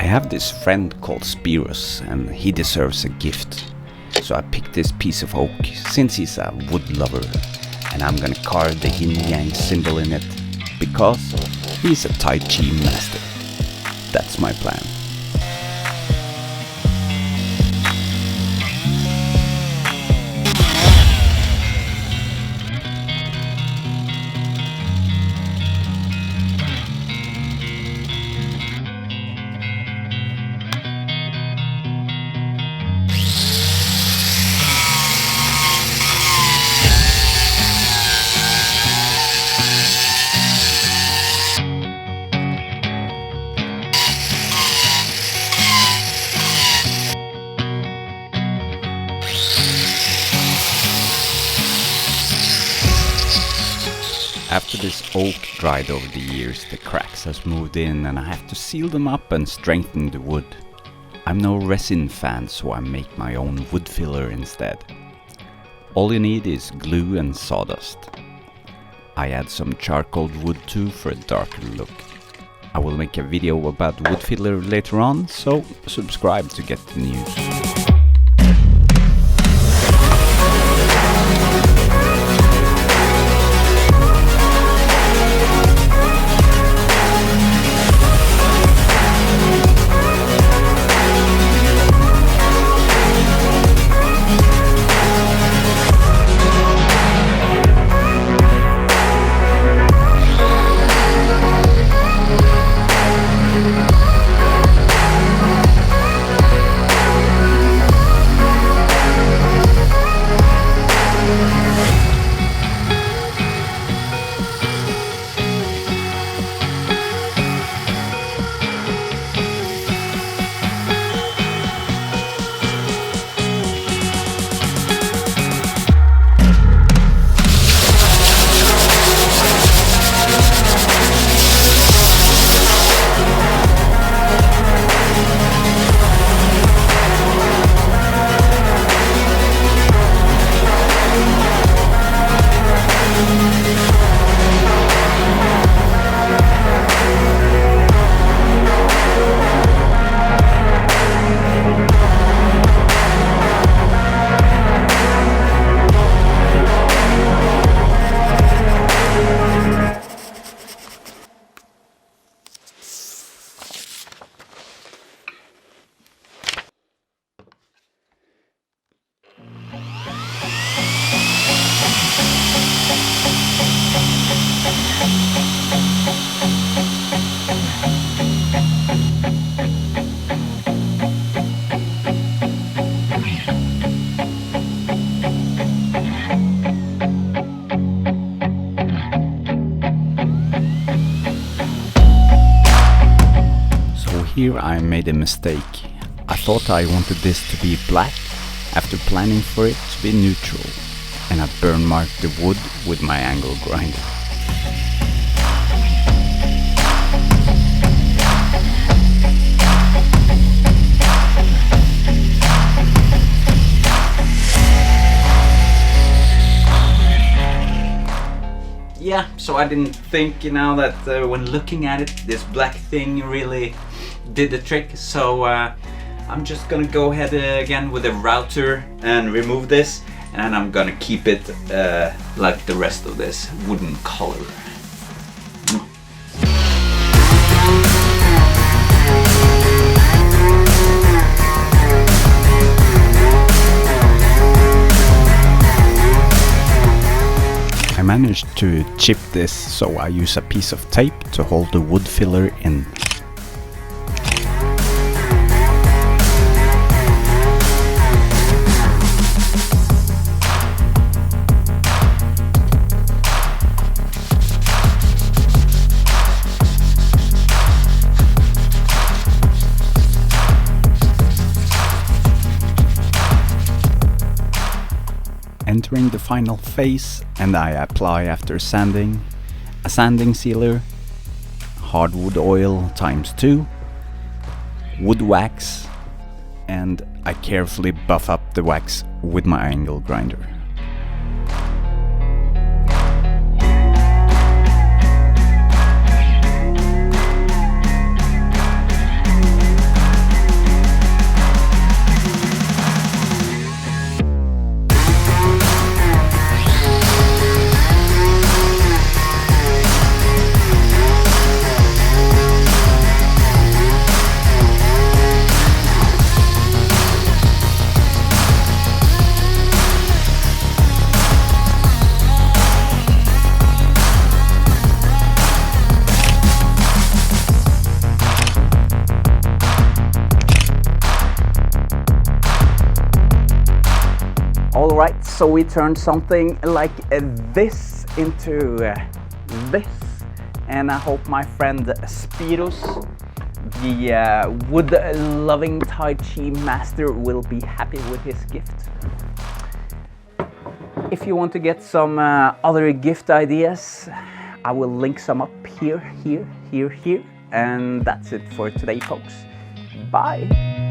have this friend called Spiros, and he deserves a gift. So I picked this piece of oak, since he's a wood lover, and I'm gonna carve the yin yang symbol in it, because he's a Tai Chi master. That's my plan. After this oak dried over the years, the cracks has moved in and I have to seal them up and strengthen the wood. I'm no resin fan, so I make my own wood filler instead. All you need is glue and sawdust. I add some charcoal wood too for a darker look. I will make a video about wood filler later on, so subscribe to get the news. Here I made a mistake. I thought I wanted this to be black after planning for it to be neutral, and I burn marked the wood with my angle grinder. Yeah, so I didn't think, that when looking at it, this black thing really did the trick. So I'm just gonna go ahead again with a router and remove this, and I'm gonna keep it like the rest of this wooden color. I managed to chip this, so I use a piece of tape to hold the wood filler in. Entering the final phase, and I apply after sanding a sanding sealer, hardwood oil ×2, wood wax, and I carefully buff up the wax with my angle grinder. So we turned something like this into this, and I hope my friend Spiros, the wood-loving Tai Chi master, will be happy with his gift. If you want to get some other gift ideas, I will link some up here, and that's it for today, folks. Bye!